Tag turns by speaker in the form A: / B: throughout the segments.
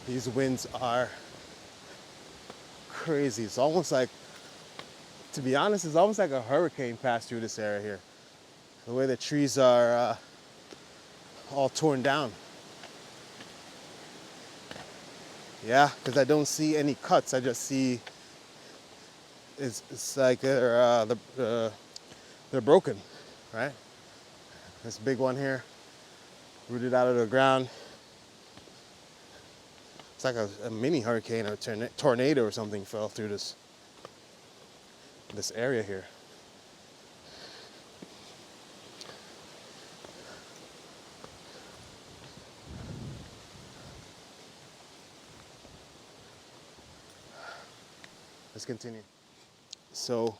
A: These winds are crazy. It's almost like, to be honest, it's almost like a hurricane passed through this area here. The way the trees are all torn down. Yeah, because I don't see any cuts. I just see it's like they're broken, right? This big one here, rooted out of the ground. It's like a mini hurricane or tornado or something fell through this area here. Let's continue. So,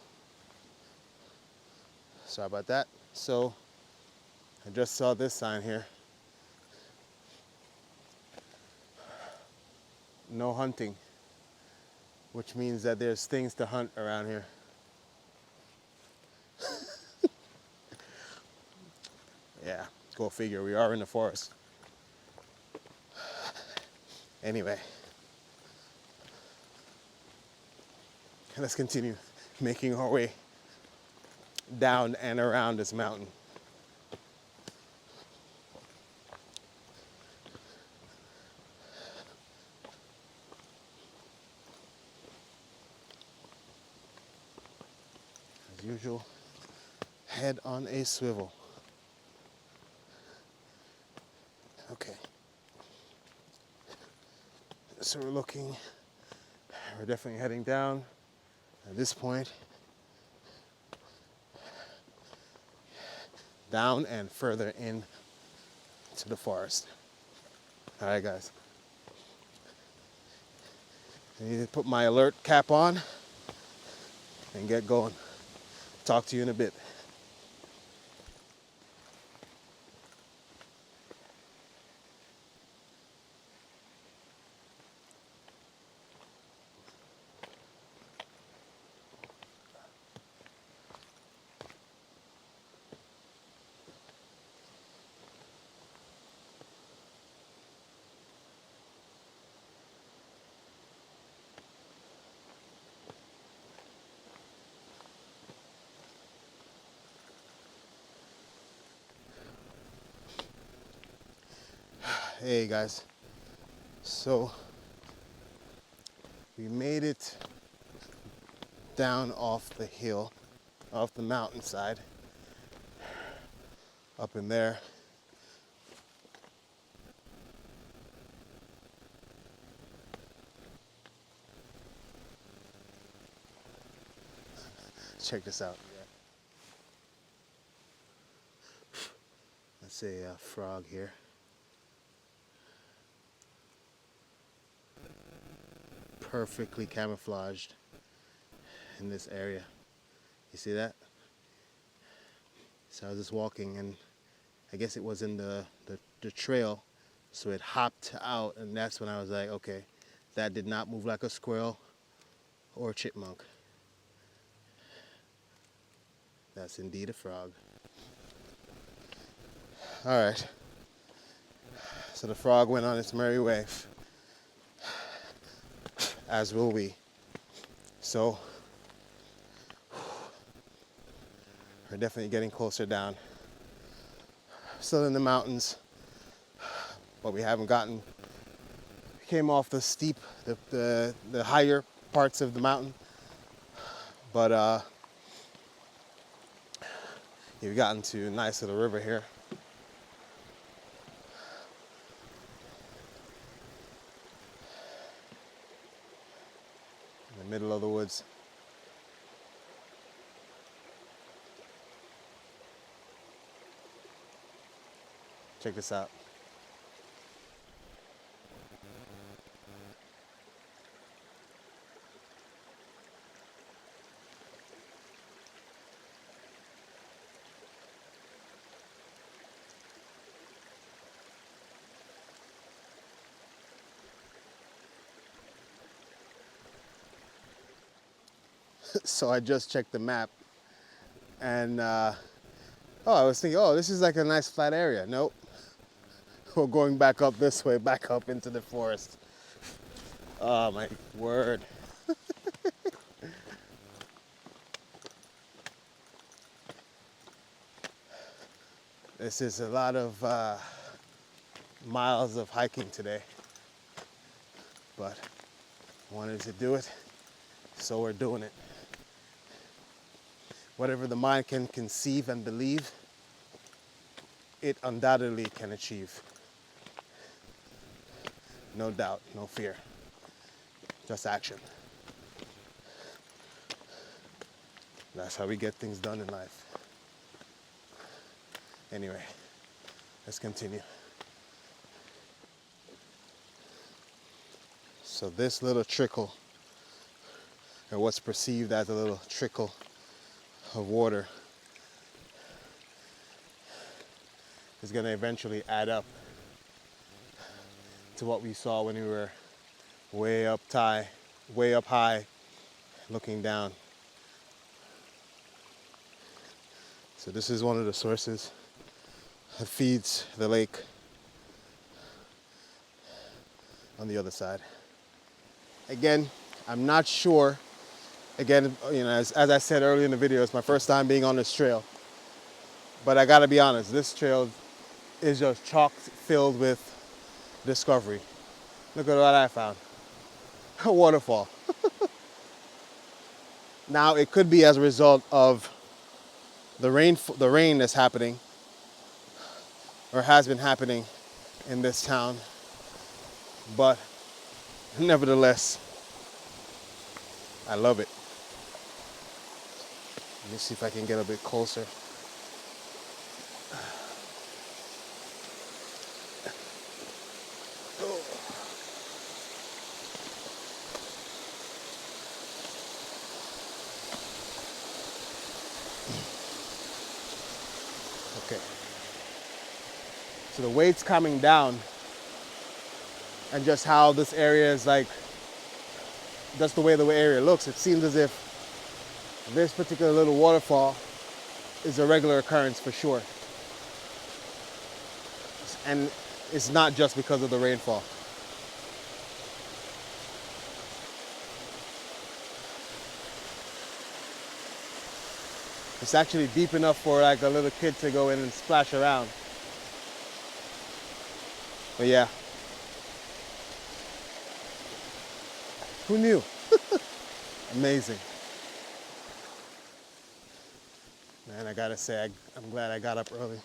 A: sorry about that. So, I just saw this sign here. No hunting, which means that there's things to hunt around here. Yeah, go figure, we are in the forest. Anyway, let's continue making our way down and around this mountain. As usual, head on a swivel. Okay. So we're definitely heading down at this point. Down and further in to the forest. All right, guys. I need to put my alert cap on and get going. Talk to you in a bit. Hey guys, so we made it down off the hill, off the mountainside, up in there. Check this out. Let's say a frog here. Perfectly camouflaged in this area. You see that? So I was just walking and I guess it was in the trail, so it hopped out, and that's when I was like, okay, that did not move like a squirrel or a chipmunk. That's indeed a frog. All right. So the frog went on its merry way, as will we. So we're definitely getting closer down. Still in the mountains, but we haven't gotten, we came off the steep, the higher parts of the mountain, but we've gotten to a nice little river here. In the middle of the woods. Check this out. So I just checked the map, and I was thinking, oh, this is like a nice flat area. Nope. We're going back up this way, back up into the forest. Oh my word. This is a lot of miles of hiking today, but I wanted to do it, so we're doing it. Whatever the mind can conceive and believe, it undoubtedly can achieve. No doubt, no fear, just action. That's how we get things done in life. Anyway, let's continue. So this little trickle, or what's perceived as a little trickle of water, is going to eventually add up to what we saw when we were way up high, looking down. So this is one of the sources that feeds the lake on the other side. Again, I'm not sure. Again, you know, as I said earlier in the video, it's my first time being on this trail. But I gotta be honest, this trail is just chock filled with discovery. Look at what I found. A waterfall. Now it could be as a result of the rain that's happening, or has been happening in this town. But nevertheless, I love it. Let me see if I can get a bit closer. Okay. So the weight's coming down, and just how this area is like, that's the way area looks. It seems as if this particular little waterfall is a regular occurrence for sure. And it's not just because of the rainfall. It's actually deep enough for like a little kid to go in and splash around. But yeah. Who knew? Amazing. Man, I gotta say, I'm glad I got up early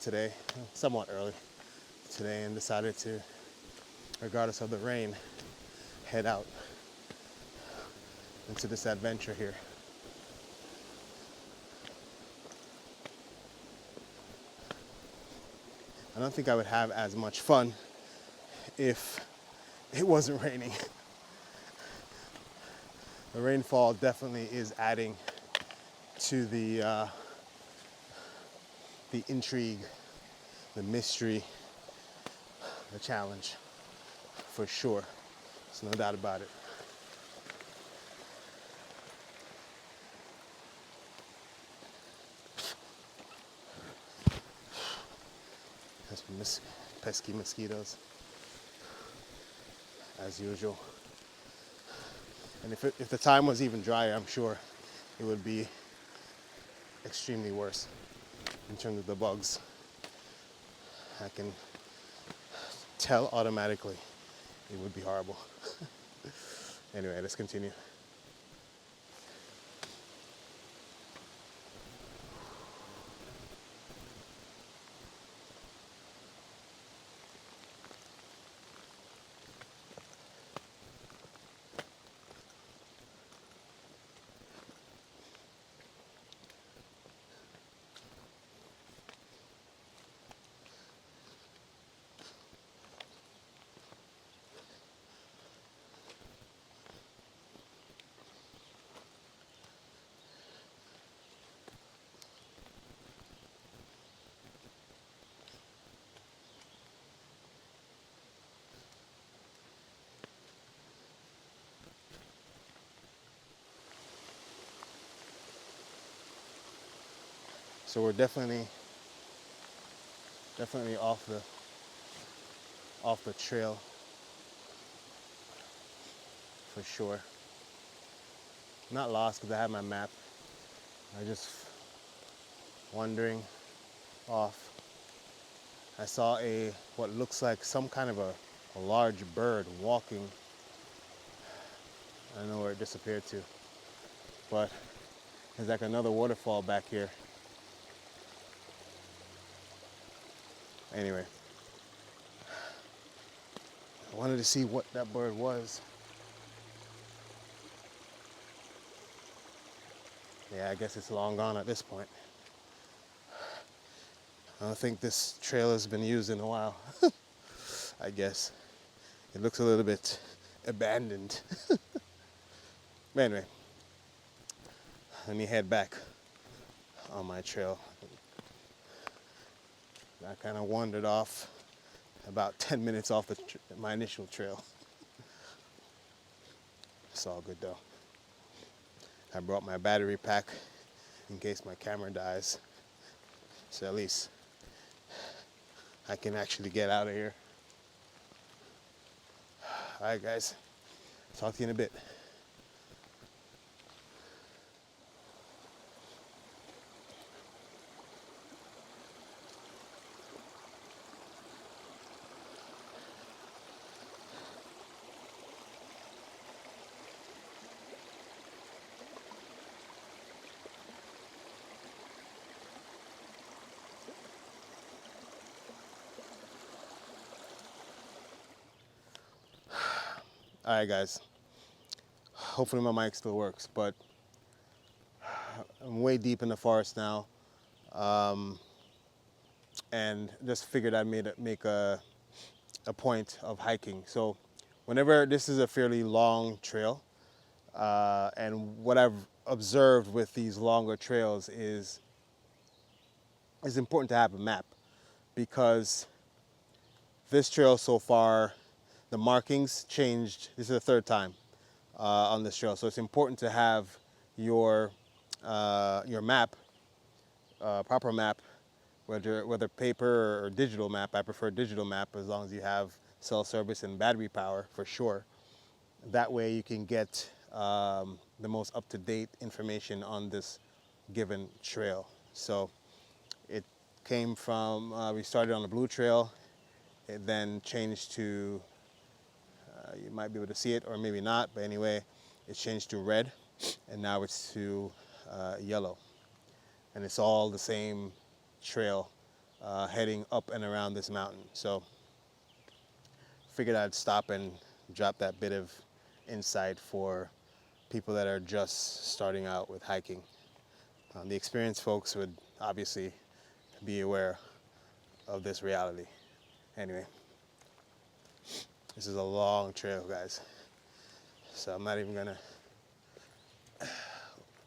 A: today, somewhat early today, and decided to, regardless of the rain, head out into this adventure here. I don't think I would have as much fun if it wasn't raining. The rainfall definitely is adding to the intrigue, the mystery, the challenge, for sure. There's no doubt about it. That's pesky mosquitoes, as usual. And if the time was even drier, I'm sure it would be extremely worse in terms of the bugs. I can tell automatically it would be horrible. Anyway, let's continue. So we're definitely off the trail. for sure. Not lost because I have my map. I just wandering off. I saw what looks like some kind of a large bird walking. I don't know where it disappeared to, but there's like another waterfall back here. Anyway, I wanted to see what that bird was. Yeah, I guess it's long gone at this point. I don't think this trail has been used in a while. I guess. It looks a little bit abandoned. But anyway, let me head back on my trail. I kind of wandered off about 10 minutes off my initial trail. It's all good though. I brought my battery pack in case my camera dies. So at least I can actually get out of here. All right, guys. Talk to you in a bit. All right, guys. Hopefully my mic still works, but I'm way deep in the forest now, and just figured I'd make a point of hiking. So whenever this is a fairly long trail, and what I've observed with these longer trails is it's important to have a map, because this trail so far, the markings changed. This is the third time on this trail, so it's important to have your map, proper map, whether paper or digital map. I prefer digital map as long as you have cell service and battery power for sure. That way you can get the most up-to-date information on this given trail. So it came from, we started on the blue trail, it then changed to, you might be able to see it or maybe not, but anyway, it changed to red, and now it's to yellow. And it's all the same trail heading up and around this mountain. So figured I'd stop and drop that bit of insight for people that are just starting out with hiking. The experienced folks would obviously be aware of this reality. Anyway, this is a long trail, guys, so I'm not even gonna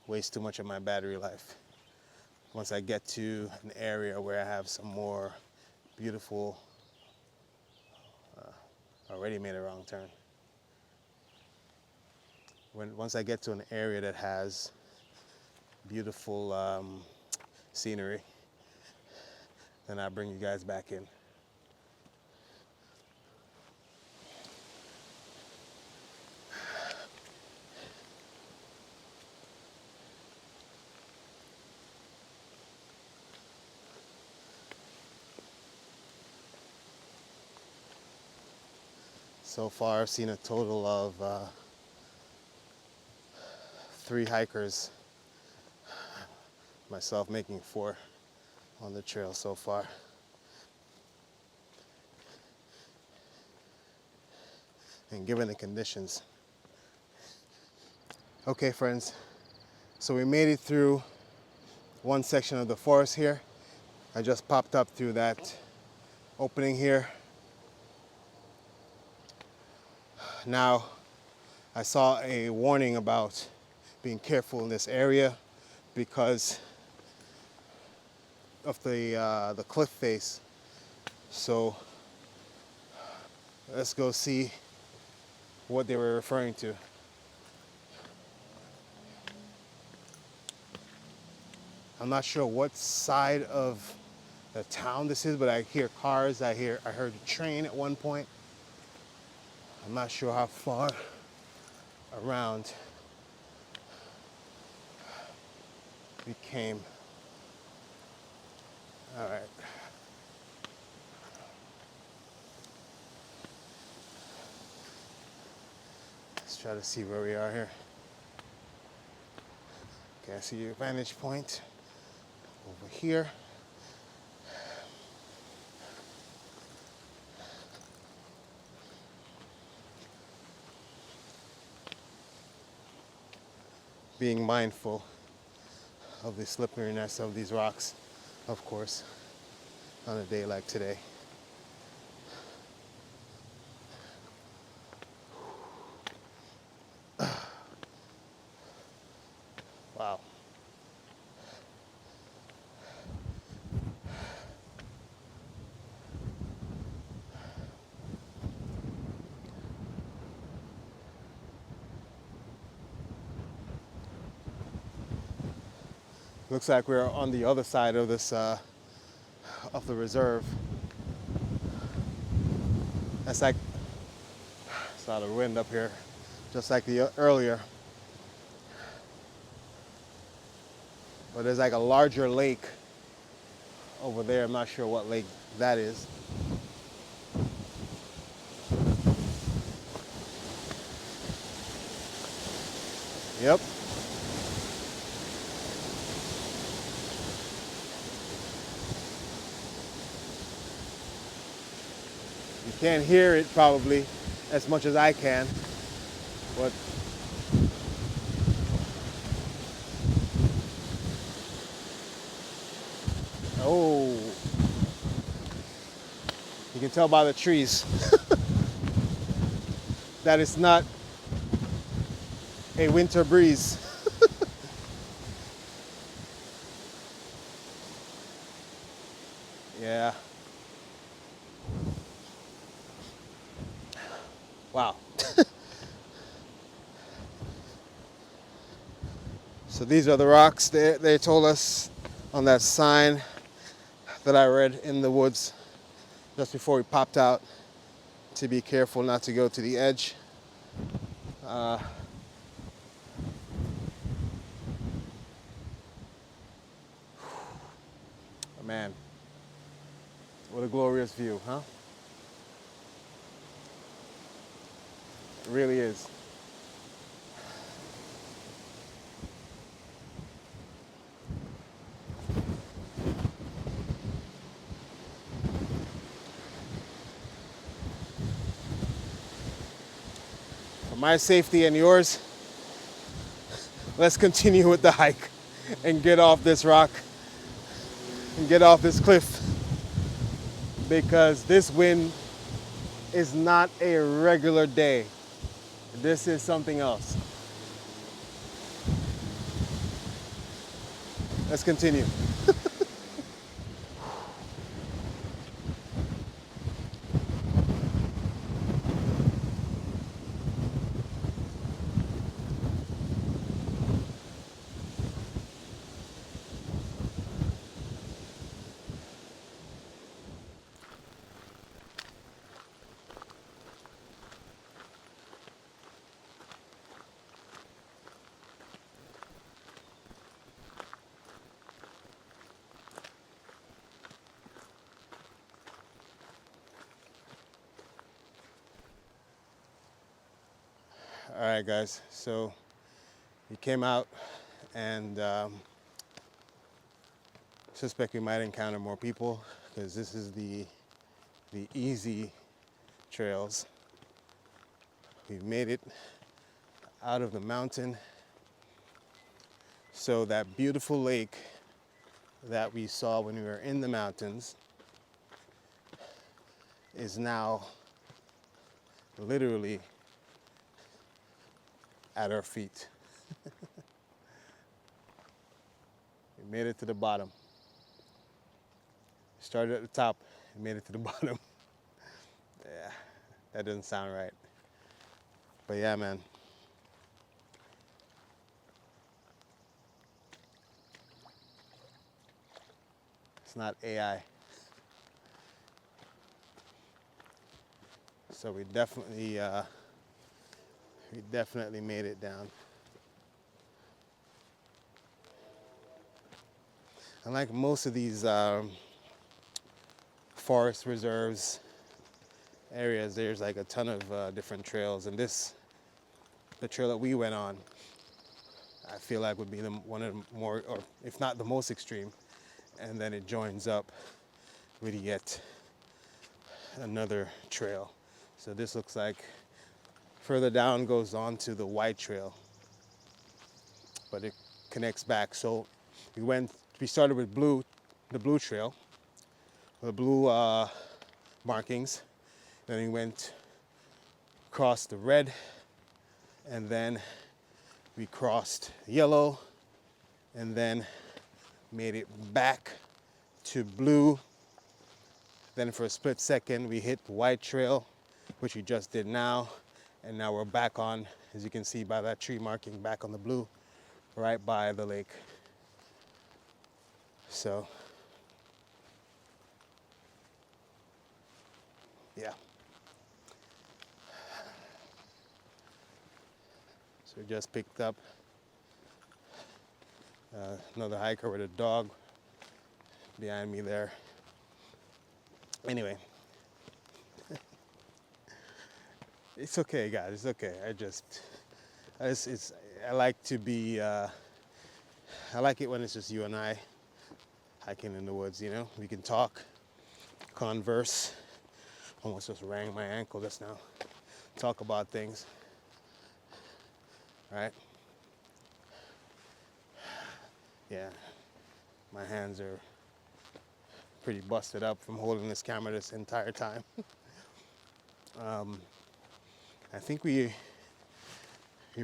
A: waste too much of my battery life. Once I get to an area where I have some more beautiful, already made a wrong turn. Once I get to an area that has beautiful scenery, then I'll bring you guys back in. So far, I've seen a total of 3 hikers, myself making 4 on the trail so far. And given the conditions. Okay, friends, so we made it through one section of the forest here. I just popped up through that opening here. Now, I saw a warning about being careful in this area because of the cliff face. So let's go see what they were referring to. I'm not sure what side of the town this is, but I hear cars. I heard a train at one point. I'm not sure how far around we came. All right. Let's try to see where we are here. Okay, I see your vantage point over here. Being mindful of the slipperiness of these rocks, of course, on a day like today. Wow. Looks like we're on the other side of this, of the reserve. That's like, it's a lot of wind up here, just like the earlier. But there's like a larger lake over there. I'm not sure what lake that is. Yep. You can't hear it probably as much as I can, but oh, you can tell by the trees that it's not a winter breeze. Yeah. Wow. So these are the rocks they told us on that sign that I read in the woods just before we popped out, to be careful not to go to the edge. Man, what a glorious view, huh? It really is. For my safety and yours, let's continue with the hike and get off this rock and get off this cliff, because this wind is not a regular day. This is something else. Let's continue. All right, guys, so we came out and suspect we might encounter more people, because this is the easy trails. We've made it out of the mountain. So that beautiful lake that we saw when we were in the mountains is now literally at our feet. We made it to the bottom. Started at the top and made it to the bottom. Yeah, that doesn't sound right. But yeah, man. It's not AI. So we definitely We definitely made it down. And like most of these forest reserves areas, there's like a ton of different trails. And the trail that we went on, I feel like would be one of the more, or if not the most extreme. And then it joins up with yet another trail. So this looks like further down goes on to the white trail, but it connects back. So we started with the blue trail, the blue markings. Then we went across the red, and then we crossed yellow, and then made it back to blue. Then for a split second, we hit the white trail, which we just did now. And now we're back on, as you can see by that tree marking, back on the blue, right by the lake. So, yeah. So we just picked up another hiker with a dog behind me there. Anyway, it's okay, guys. It's okay. I like to be. I like it when it's just you and I hiking in the woods. You know, we can talk, converse. Almost just rang my ankle just now. Talk about things, right? Yeah, my hands are pretty busted up from holding this camera this entire time. I think we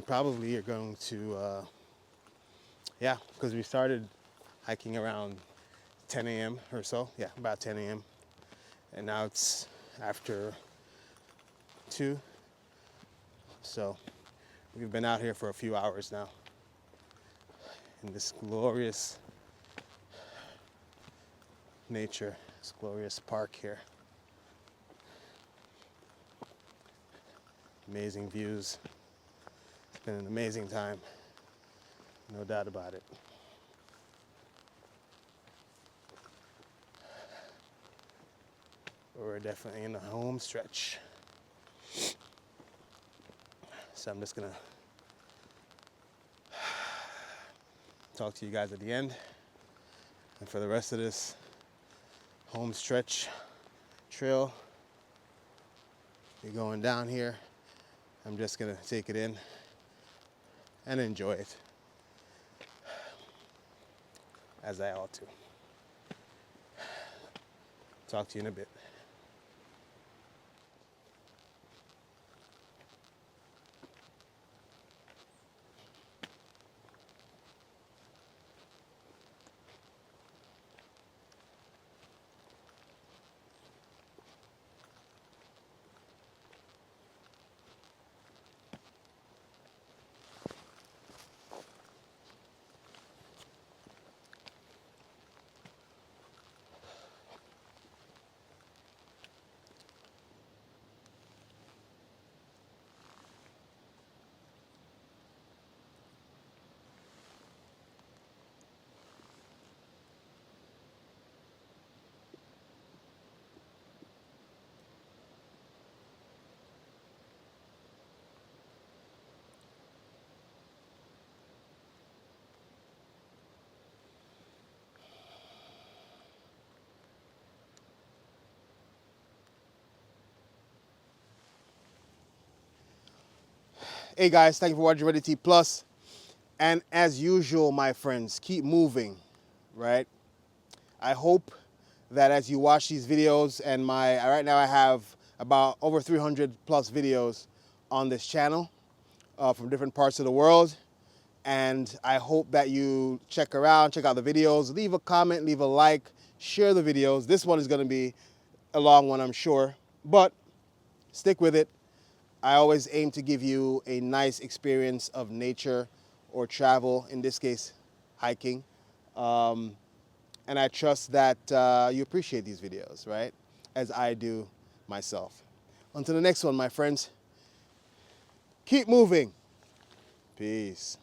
A: probably are going to, yeah, because we started hiking around 10 a.m. or so. Yeah, about 10 a.m. And now it's after 2. So we've been out here for a few hours now in this glorious nature, this glorious park here. Amazing views. It's been an amazing time, no doubt about it. We're definitely in the home stretch. So I'm just gonna talk to you guys at the end. And for the rest of this home stretch trail, you're going down here. I'm just gonna take it in and enjoy it, as I ought to. Talk to you in a bit. Hey guys, thank you for watching Ready T Plus. And as usual, my friends, keep moving, right? I hope that as you watch these videos, and right now I have about over 300 plus videos on this channel from different parts of the world. And I hope that you check around, check out the videos, leave a comment, leave a like, share the videos. This one is going to be a long one, I'm sure, but stick with it. I always aim to give you a nice experience of nature or travel, in this case, hiking. And I trust that you appreciate these videos, right? As I do myself. Until the next one, my friends, Keep moving. Peace.